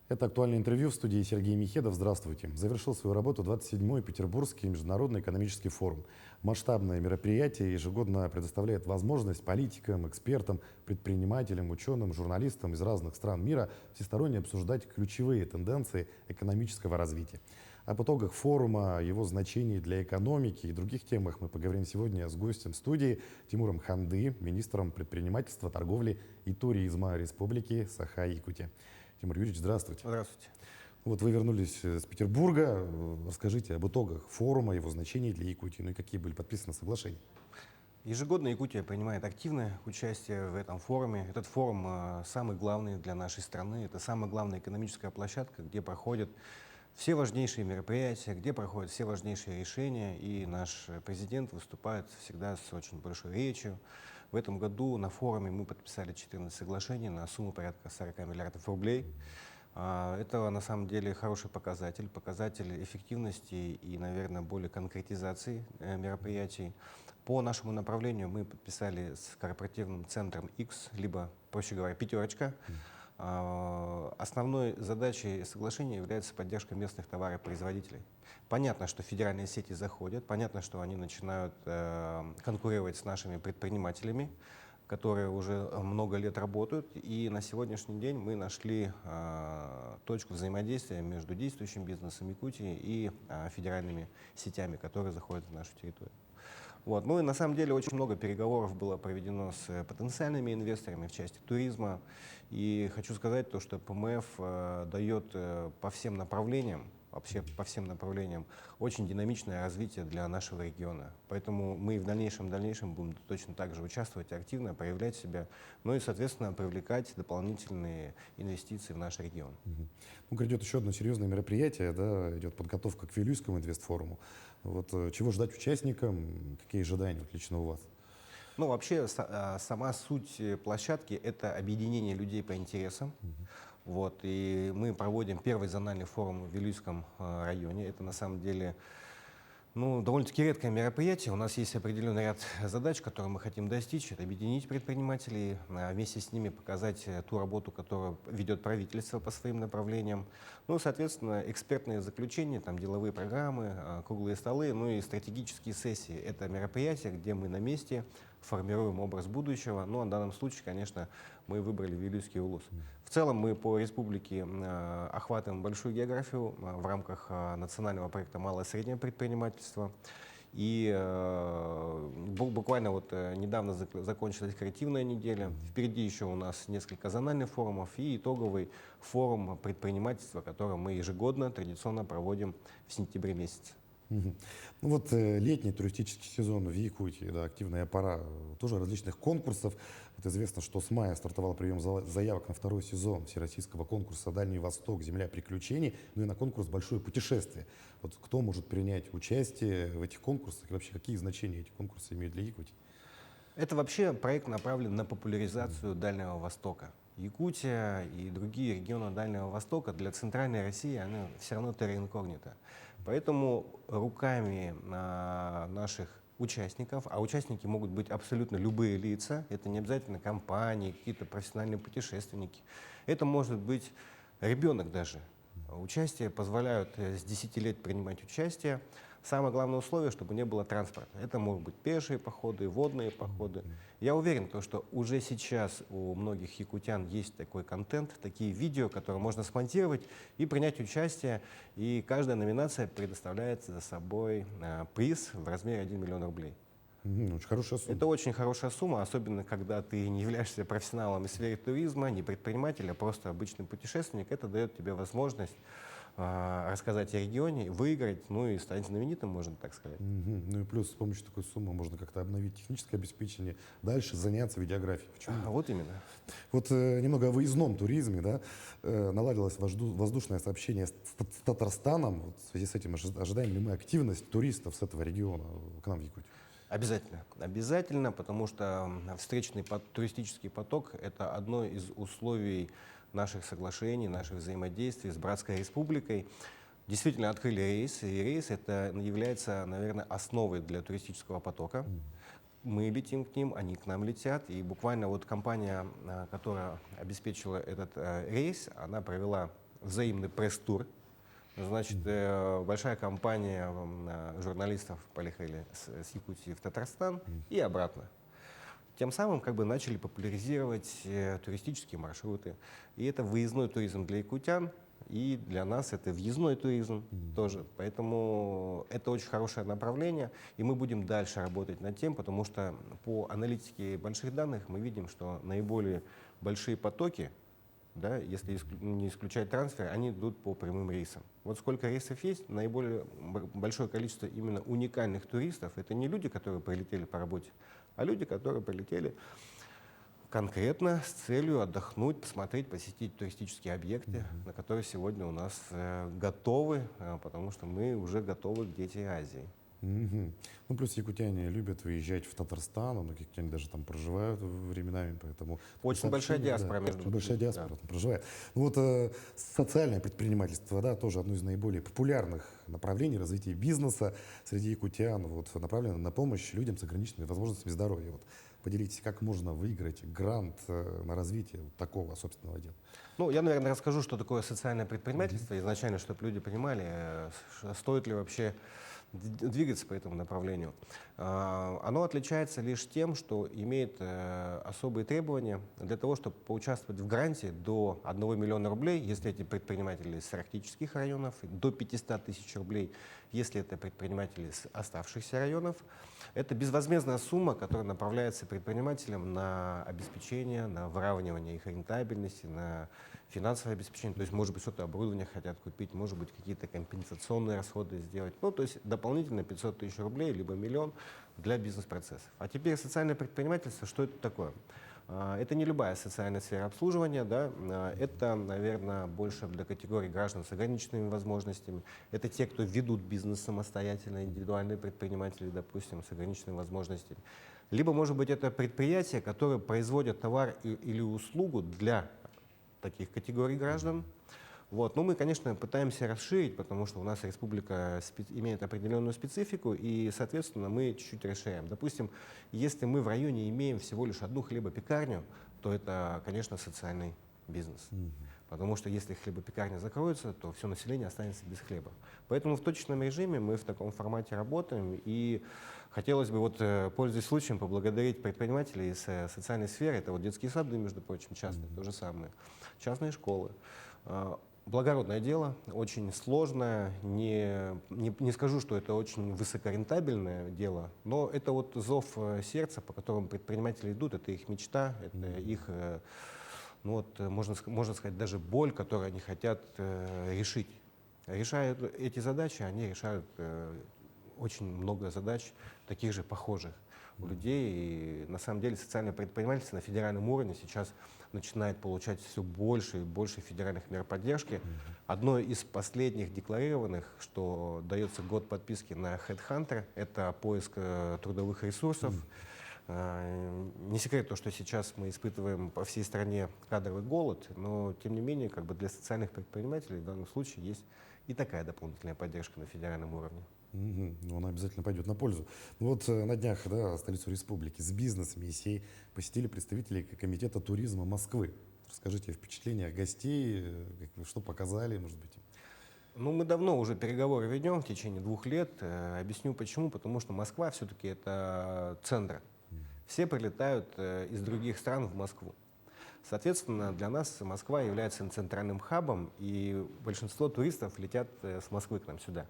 Это актуальное интервью в студии Сергей Михедов. Здравствуйте. Завершил свою работу 27-й Петербургский международный экономический форум. Масштабное мероприятие ежегодно предоставляет возможность политикам, экспертам, предпринимателям, ученым, журналистам из разных стран мира всесторонне обсуждать ключевые тенденции экономического развития. Об итогах форума, его значении для экономики и других темах мы поговорим сегодня с гостем студии Тимуром Ханды, министром предпринимательства, торговли и туризма Республики Саха-Якутия. Тимур Юрьевич, здравствуйте. Здравствуйте. Вот вы вернулись с Петербурга. Расскажите об итогах форума, его значении для Якутии, ну и какие были подписаны соглашения. Ежегодно Якутия принимает активное участие в этом форуме. Этот форум самый главный для нашей страны. Это самая главная экономическая площадка, где проходят все важнейшие мероприятия, где проходят все важнейшие решения. И наш президент выступает всегда с очень большой речью. В этом году на форуме мы подписали 14 соглашений на сумму порядка 40 миллиардов рублей. Это на самом деле хороший показатель, показатель эффективности и, наверное, более конкретизации мероприятий. По нашему направлению мы подписали с корпоративным центром X, либо, проще говоря, пятерочка. Основной задачей соглашения является поддержка местных товаропроизводителей. Понятно, что федеральные сети заходят, понятно, что они начинают конкурировать с нашими предпринимателями, которые уже много лет работают. И на сегодняшний день мы нашли точку взаимодействия между действующим бизнесом Якутии и федеральными сетями, которые заходят в нашу территорию. Вот. Ну и на самом деле очень много переговоров было проведено с потенциальными инвесторами в части туризма. И хочу сказать то, что ПМФ дает по всем направлениям, вообще по всем направлениям, очень динамичное развитие для нашего региона. Поэтому мы в дальнейшем будем точно так же участвовать активно, проявлять себя, ну и, соответственно, привлекать дополнительные инвестиции в наш регион. Ну, грядет еще одно серьезное мероприятие, да, идет подготовка к Вилюйскому инвестфоруму. Вот, чего ждать участникам, какие ожидания вот, лично у вас? Ну, вообще, сама суть площадки — это объединение людей по интересам. Вот, и мы проводим первый зональный форум в Вилюйском районе. Это на самом деле довольно-таки редкое мероприятие. У нас есть определенный ряд задач, которые мы хотим достичь. Это объединить предпринимателей, вместе с ними показать ту работу, которую ведет правительство по своим направлениям. Ну, соответственно, экспертные заключения, там, деловые программы, круглые столы, ну и стратегические сессии. Это мероприятия, где мы на месте формируем образ будущего. Ну, а в данном случае, конечно, мы выбрали Вилюйский улус. В целом мы по республике охватываем большую географию в рамках национального проекта «Малое и среднее предпринимательство». И буквально вот недавно закончилась креативная неделя. Впереди еще у нас несколько зональных форумов и итоговый форум предпринимательства, который мы ежегодно традиционно проводим в сентябре месяце. Ну вот летний туристический сезон в Якутии, да, активная пора тоже различных конкурсов. Вот известно, что с мая стартовал прием заявок на второй сезон всероссийского конкурса «Дальний Восток. Земля приключений», ну и на конкурс «Большое путешествие». Вот кто может принять участие в этих конкурсах и вообще какие значения эти конкурсы имеют для Якутии? Это вообще проект направлен на популяризацию Дальнего Востока. Якутия и другие регионы Дальнего Востока для Центральной России, они все равно терра инкогнита. Поэтому руками наших участников, а участники могут быть абсолютно любые лица, это не обязательно компании, какие-то профессиональные путешественники, это может быть ребенок даже. Участие позволяют с 10 лет принимать участие. Самое главное условие, чтобы не было транспорта. Это могут быть пешие походы, водные походы. Я уверен, что уже сейчас у многих якутян есть такой контент, такие видео, которые можно смонтировать и принять участие. И каждая номинация предоставляет за собой приз в размере 1 миллион рублей. Очень хорошая сумма. Это очень хорошая сумма, особенно когда ты не являешься профессионалом в сфере туризма, не предприниматель, а просто обычный путешественник. Это дает тебе возможность рассказать о регионе, выиграть, ну и стать знаменитым, можно так сказать. Ну и плюс с помощью такой суммы можно как-то обновить техническое обеспечение, дальше заняться видеографией. Почему? Вот именно. Вот немного о выездном туризме, да, наладилось воздушное сообщение с Татарстаном. Вот в связи с этим ожидаем ли мы активность туристов с этого региона к нам в Якутию? Обязательно. Обязательно, потому что встречный туристический поток — это одно из условий наших соглашений, наших взаимодействий с Братской Республикой. Действительно открыли рейс, и рейс это является, наверное, основой для туристического потока. Мы летим к ним, они к нам летят, и буквально вот компания, которая обеспечила этот рейс, она провела взаимный пресс-тур. Значит, большая компания журналистов поехали с Якутии в Татарстан и обратно. Тем самым как бы начали популяризировать туристические маршруты. И это выездной туризм для якутян, и для нас это въездной туризм тоже. Поэтому это очень хорошее направление, и мы будем дальше работать над тем, потому что по аналитике больших данных мы видим, что наиболее большие потоки, да, если не исключать трансфер, они идут по прямым рейсам. Вот сколько рейсов есть, наиболее большое количество именно уникальных туристов. Это не люди, которые прилетели по работе, а люди, которые прилетели конкретно с целью отдохнуть, посмотреть, посетить туристические объекты, на которые сегодня у нас готовы, потому что мы уже готовы к Дети Азии. Мгм. Ну, плюс якутяне любят выезжать в Татарстан, многие якутяне даже там проживают временами, поэтому... Очень большая сообщения, диаспора, да, между очень большая прочим, диаспора да. там проживает. Ну вот социальное предпринимательство, да, тоже одно из наиболее популярных направлений развития бизнеса среди якутян, вот, направлено на помощь людям с ограниченными возможностями здоровья. Вот, поделитесь, как можно выиграть грант на развитие вот такого собственного дела? Ну, я, наверное, расскажу, что такое социальное предпринимательство, изначально, чтобы люди понимали, стоит ли вообще двигаться по этому направлению. Оно отличается лишь тем, что имеет особые требования для того, чтобы поучаствовать в гранте до 1 миллиона рублей, если эти предприниматели из арктических районов, до 500 тысяч рублей, если это предприниматели из оставшихся районов. Это безвозмездная сумма, которая направляется предпринимателям на обеспечение, на выравнивание их рентабельности, на финансовое обеспечение. То есть, может быть, что-то оборудование хотят купить, может быть, какие-то компенсационные расходы сделать. Ну, то есть, дополнительно 500 тысяч рублей, либо миллион для бизнес-процессов. А теперь социальное предпринимательство, что это такое? Это не любая социальная сфера обслуживания, да? Это, наверное, больше для категории граждан с ограниченными возможностями. Это те, кто ведут бизнес самостоятельно, индивидуальные предприниматели, допустим, с ограниченными возможностями. Либо, может быть, это предприятия, которые производят товар или услугу для таких категорий граждан. Вот. Но мы, конечно, пытаемся расширить, потому что у нас республика имеет определенную специфику, и, соответственно, мы чуть-чуть расширяем. Допустим, если мы в районе имеем всего лишь одну хлебопекарню, то это, конечно, социальный бизнес. Потому что если хлебопекарня закроется, то все население останется без хлеба. Поэтому в точечном режиме мы в таком формате работаем. И хотелось бы, вот, пользуясь случаем, поблагодарить предпринимателей из социальной сферы. Это вот детские сады, между прочим, частные, то же самое. Частные школы. Благородное дело, очень сложное, не скажу, что это очень высокорентабельное дело, но это вот зов сердца, по которому предприниматели идут, это их мечта, это их, ну вот, можно сказать, даже боль, которую они хотят решить. Решая эти задачи, они решают очень много задач, таких же похожих у людей. И на самом деле социальное предпринимательство на федеральном уровне сейчас начинает получать все больше и больше федеральных мер поддержки. Одно из последних декларированных, что дается год подписки на HeadHunter, это поиск трудовых ресурсов. Не секрет то, что сейчас мы испытываем по всей стране кадровый голод, но тем не менее как бы для социальных предпринимателей в данном случае есть и такая дополнительная поддержка на федеральном уровне. Ну, она обязательно пойдет на пользу. Ну вот на днях, да, столицу республики с бизнес-миссией посетили представители комитета туризма Москвы. Расскажите о впечатлениях гостей, что показали, может быть. Ну, мы давно уже переговоры ведем в течение 2 лет. Объясню почему. Потому что Москва все-таки это центр. Все прилетают из других стран в Москву. Соответственно, для нас Москва является центральным хабом, и большинство туристов летят с Москвы к нам сюда.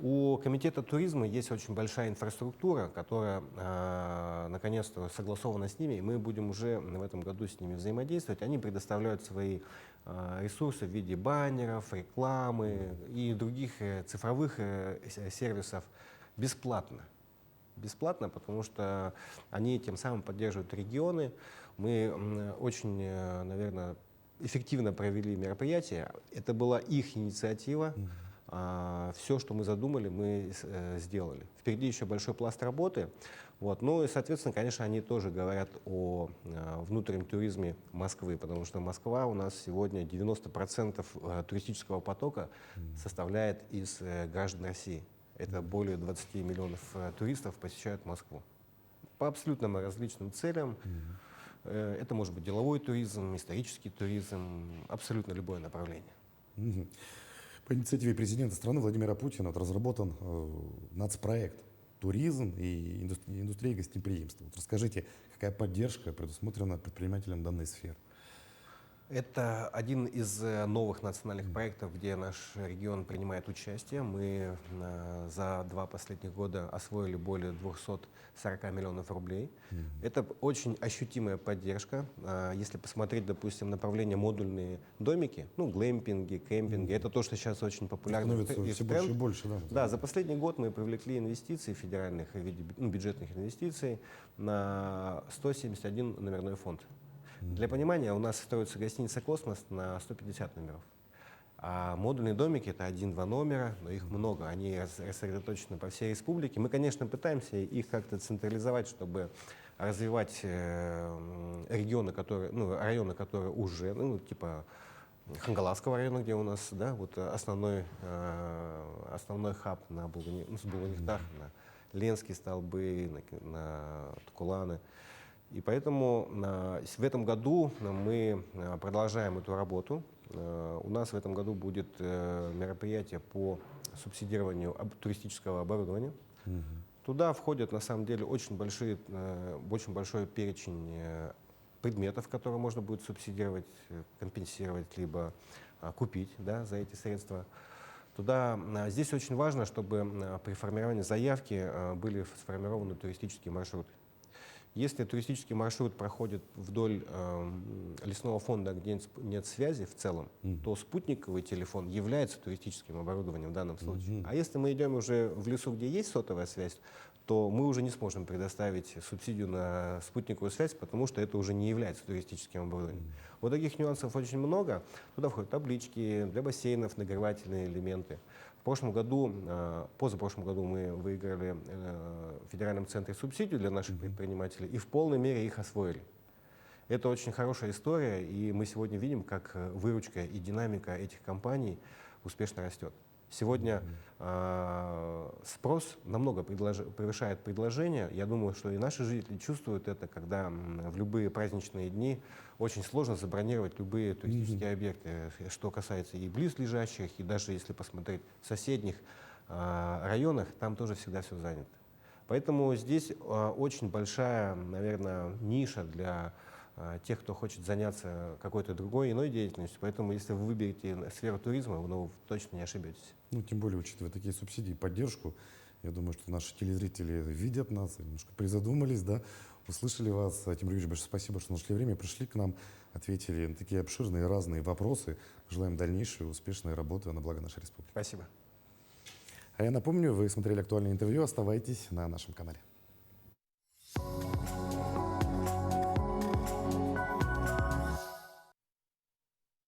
У комитета туризма есть очень большая инфраструктура, которая наконец-то согласована с ними, и мы будем уже в этом году с ними взаимодействовать. Они предоставляют свои ресурсы в виде баннеров, рекламы и других цифровых сервисов бесплатно. Бесплатно, потому что они тем самым поддерживают регионы. Мы очень, наверное, эффективно провели мероприятие. Это была их инициатива. Все, что мы задумали, мы сделали. Впереди еще большой пласт работы. Вот. Ну и, соответственно, конечно, они тоже говорят о внутреннем туризме Москвы, потому что Москва у нас сегодня 90% туристического потока составляет из граждан России. Это более 20 миллионов туристов посещают Москву по абсолютно различным целям. Это может быть деловой туризм, исторический туризм, абсолютно любое направление. Мгм. По инициативе президента страны Владимира Путина вот разработан нацпроект «Туризм и индустрия гостеприимства». Вот расскажите, какая поддержка предусмотрена предпринимателям данной сферы? Это один из новых национальных проектов, где наш регион принимает участие. Мы за 2 последних года освоили более 240 миллионов рублей. Это очень ощутимая поддержка. Если посмотреть, допустим, направление модульные домики, ну, глэмпинги, кемпинги, это то, что сейчас очень популярно Становится и все в больше и тренд. больше, да. Да, за последний год мы привлекли инвестиций федеральных в виде бюджетных инвестиций на 171 номерной фонд. Для понимания, у нас строится гостиница «Космос» на 150 номеров. А модульные домики — это 1-2 номера, но их много, они рассредоточены по всей республике. Мы, конечно, пытаемся их как-то централизовать, чтобы развивать регионы, которые, ну, районы, которые уже, ну, типа Хангаласского района, где у нас, да, вот основной хаб на Булганихтах, на Ленские столбы, на Тукуланы. И поэтому в этом году мы продолжаем эту работу. У нас в этом году будет мероприятие по субсидированию туристического оборудования. Туда входят на самом деле очень большой перечень предметов, которые можно будет субсидировать, компенсировать, либо купить, да, за эти средства. Здесь очень важно, чтобы при формировании заявки были сформированы туристические маршруты. Если туристический маршрут проходит вдоль лесного фонда, где нет связи в целом, то спутниковый телефон является туристическим оборудованием в данном случае. А если мы идем уже в лесу, где есть сотовая связь, то мы уже не сможем предоставить субсидию на спутниковую связь, потому что это уже не является туристическим оборудованием. Вот таких нюансов очень много. Туда входят таблички для бассейнов, нагревательные элементы. Позапрошлом году мы выиграли в федеральном центре субсидию для наших предпринимателей и в полной мере их освоили. Это очень хорошая история, и мы сегодня видим, как выручка и динамика этих компаний успешно растет. Сегодня спрос намного превышает предложение. Я думаю, что и наши жители чувствуют это, когда в любые праздничные дни очень сложно забронировать любые туристические объекты, что касается и близлежащих, и даже если посмотреть в соседних районах, там тоже всегда все занято. Поэтому здесь очень большая, наверное, ниша для тех, кто хочет заняться какой-то другой, иной деятельностью. Поэтому, если вы выберете сферу туризма, вы точно не ошибетесь. Ну, тем более, учитывая такие субсидии и поддержку, я думаю, что наши телезрители видят нас, немножко призадумались, да, услышали вас. Тимур Юрьевич, большое спасибо, что нашли время, пришли к нам, ответили на такие обширные разные вопросы. Желаем дальнейшей успешной работы на благо нашей республики. Спасибо. А я напомню, вы смотрели актуальное интервью, оставайтесь на нашем канале.